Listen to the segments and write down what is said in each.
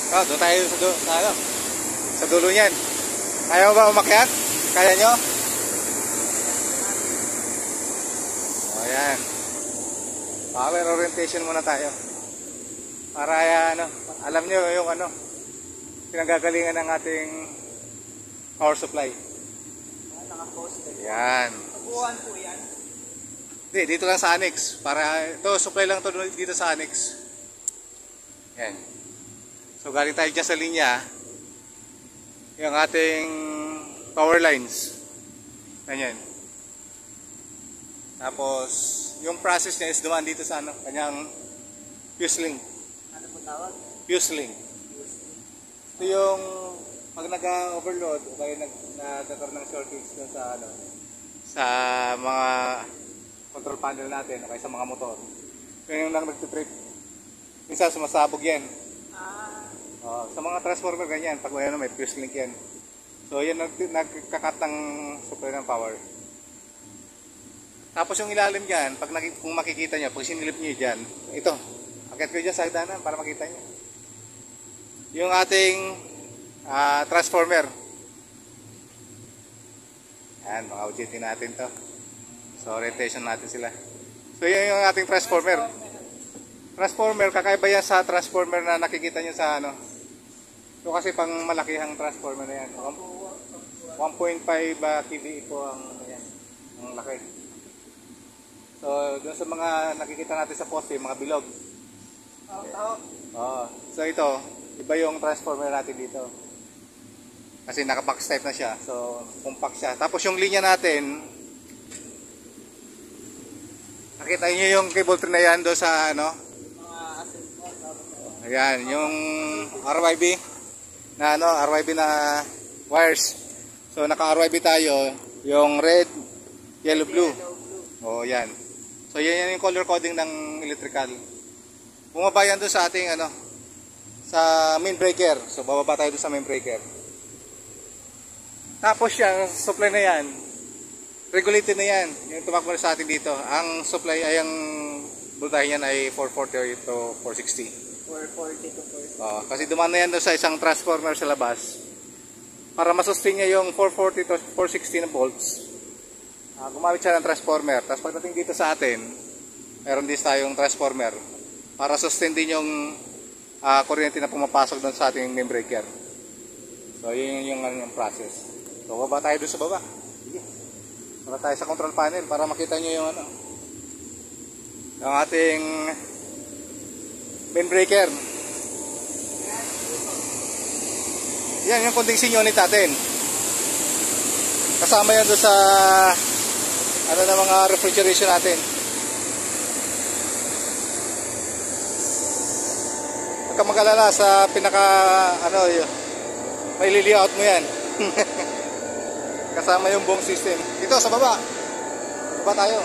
Ah, doon tayo sa dulo niyan. Kaya mo ba umakyat? Kaya nyo? O, yan. Power orientation muna tayo. Para alam nyo yung pinanggagalingan ng ating power supply. Naka-poster. Yan. Tabuhan po yan. Hindi, dito lang sa annex. Para ito, supply lang to dito sa annex. Yan. So galing tayo dyan sa linya. Yung ating power lines. Ganyan. Tapos, yung process niya is dumaan dito sa kanyang fuse link. Ano po tawag? Fuse link. Ito yung pag nag-overload o kaya nagkakaroon ng shortage sa mga control panel natin o kaya sa mga motor. Yun yung nagtitrip. Minsan sumasabog yan. Sa mga transformer ganyan, pag may fuse link yan. So yan nagkakat ng supply ng power. Tapos yung ilalim dyan, kung makikita nyo, pag sinilip nyo dyan, ito, akit ko dyan sa hagdanan para makita nyo. Yung ating transformer. Yan, mga OJT natin to. So orientation natin sila. So yan yung ating transformer. Transformer, kakaiba yan sa transformer na nakikita nyo sa ito kasi pang malakihang transformer na yan. 1.5 kVA po ang laki. So doon sa mga nakikita natin sa poste, mga bilog. So ito, iba yung transformer natin dito. Kasi naka-box type na siya. So compact siya. Tapos yung linya natin, nakita niyo yung cable tree na yan doon sa ayan, yung RYB na wires. So naka-RYB tayo, yung red, yellow, blue. Oh, yan. So yan yung color coding ng electrical. Bumaba yan doon sa ating sa main breaker. So bababa tayo doon sa main breaker. Tapos yung supply na yan, regulated na yan. Yung tumakbo sa atin dito. Ang supply ay ang voltahe niyan ay 440 to 460. 440 to 460. Kasi dumaan na yan doon sa isang transformer sa labas. Para masustain niya yung 440 to 460 na volts. Gumamit siya ng transformer. Tapos pagdating dito sa atin, meron din tayong transformer para sustain din yung kuryente na pumapasok doon sa ating main breaker. So yun yung process. So baba tayo doon sa baba. Sige. Baba tayo sa control panel para makita nyo yung yung ating main breaker. Yan yung condensing unit natin. Kasama yan doon sa na mga refrigeration natin. Huwag ka mag-alala sa pinaka may layout mo yan. Kasama yung buong system. Dito sa baba. Baba tayo.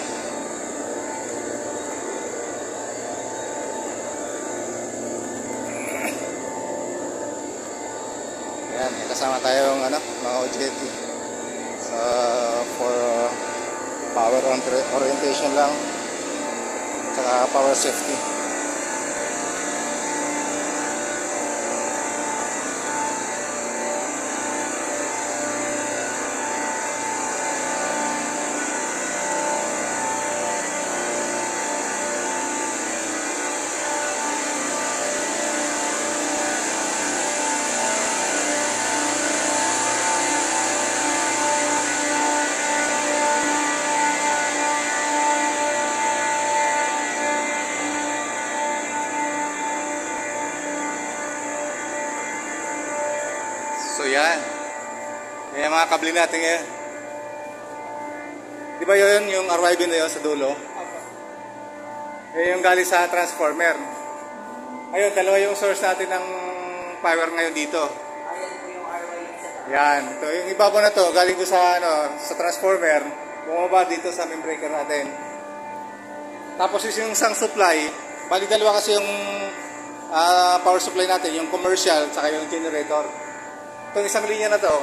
Ayan, kasama tayong mga OJT. So, for power orientation lang. Saka power safety. So yan. Yan mga kable natin ngayon. Di ba yun yung RYB na yun sa dulo? Yung galing sa transformer. Ayun, dalawa yung source natin ng power ngayon dito. Ayan po yung RYB sa taas. Yan. Ito, yung ibabaw na to, galing ko sa, sa transformer. Bumaba dito sa main breaker natin. Tapos yung isang supply, bali dalawa kasi yung power supply natin, yung commercial, saka yung generator. Itong isang linya na to,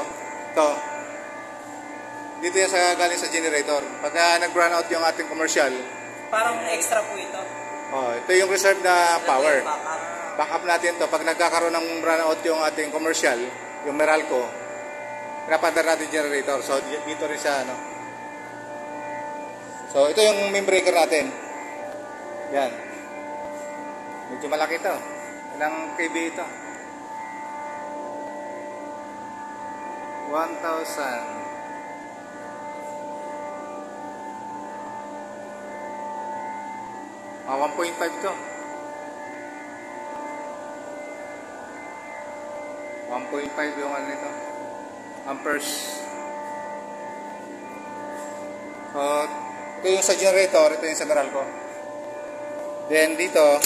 dito yan galing sa generator. Pagka nag-run out yung ating commercial, parang extra po ito. ito yung reserve na power. backup natin to. Pag nagkakaroon ng brownout yung ating commercial, yung Meralco, pinapandar natin generator. So, dito rin siya, ano. So, ito yung main breaker natin. Yan. Medyo malaki ito. Ilang kV ito? 1,000. 1.5 to. 1.5 yung ano nito. Amperes. So, ito yung sa generator, ito yung sa Meralco. Then dito,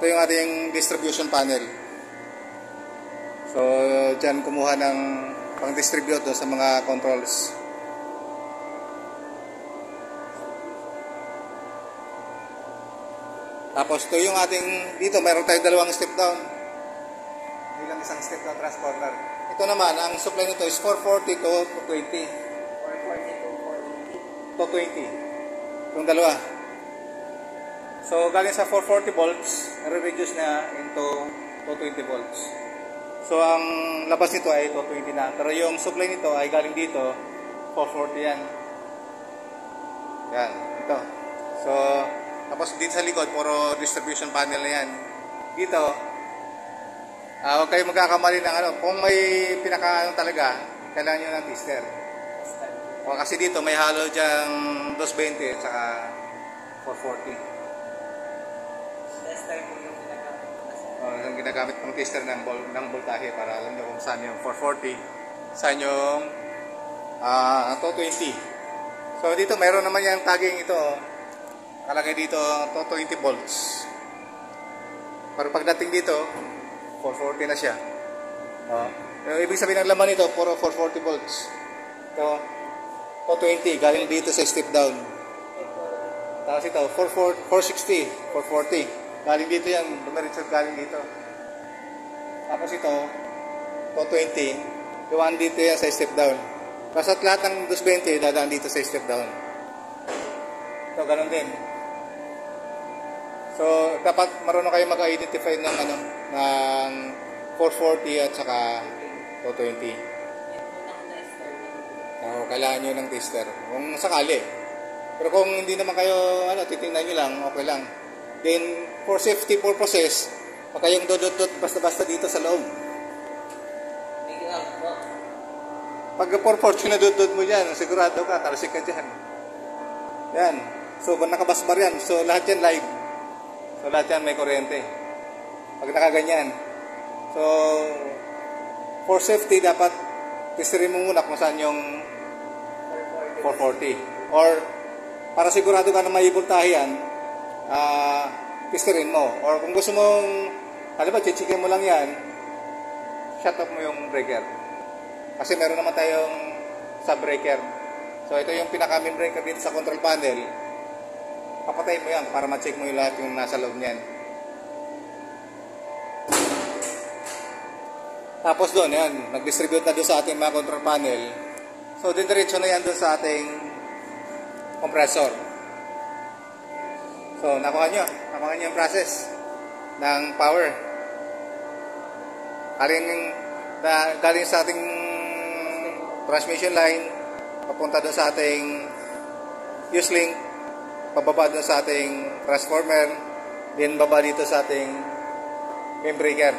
ito yung ating distribution panel. So, dyan kumuha ng pang-distribute sa mga controls. Tapos ito yung ating, dito mayroon tayong dalawang step down. Hindi lang isang step down transformer. Ito naman, ang supply nito is 440 to 220. 440 To 20. Itong dalawa. So galing sa 440 volts, nare-reduce na into 220 volts. So ang labas nito ay 220 na. Pero yung supply nito ay galing dito, 440 yan. Yan, ito. So, tapos dito sa likod, puro distribution panel na yan. Dito, huwag kayo magkakamali ng ano. Kung may pinaka-ano talaga, kailangan nyo ng tester. O, kasi dito may halo dyang 220 at saka 440. Tester po yung ginagamit. Yung ginagamit pang tester ng voltahe para alam nyo kung saan yung 440, saan yung 220. So dito mayroon naman yung tagging ito. Nakalagay dito 220 volts. Pero pagdating dito, 440 na siya. Ibig sabihin ng laman nito, puro 440 volts. Ito, 220, galing dito sa step down. Tapos ito, 460, 440. Galing dito yan, dumiretso galing dito. Tapos ito, 220, dumaan dito yan sa step down. Basta lahat ng 220, dadaan dito sa step down. Ito, ganun din. So, dapat marunong kayo mag-identify ng ano, ng 440 at saka 220. So, kailangan nyo ng tester. Kung sakali. Pero kung hindi naman kayo, ano, titingnan nyo lang, okay lang. Then, for safety purposes, huwag kayong dudot-dot basta-basta dito sa loob. Pag 440 na dudot mo dyan, sigurado ka, talasik ka dyan. Yan. So, nakabasbar yan. So, lahat yan live. So, lahat yan may kuryente. Pag nakaganyan. So, for safety, dapat testerin mo muna kung saan yung 440. Or, para sigurado ka na may voltahe yan, testerin mo. Or kung gusto mong, halimbawa, chichikin mo lang yan, shut off mo yung breaker. Kasi meron naman tayong sub-breaker. So, ito yung pinaka-main breaker dito sa control panel. Papatayin mo yan para ma-check mo yung lahat yung nasa loob niyan. Tapos doon, yan, nag-distribute na doon sa ating mga control panel. So, diretso na yan doon sa ating compressor. So, nakuha nyo yung process ng power. Galing sa ating transmission line, papunta doon sa ating fuse link, pababa doon sa ating transformer, then baba dito sa ating main breaker.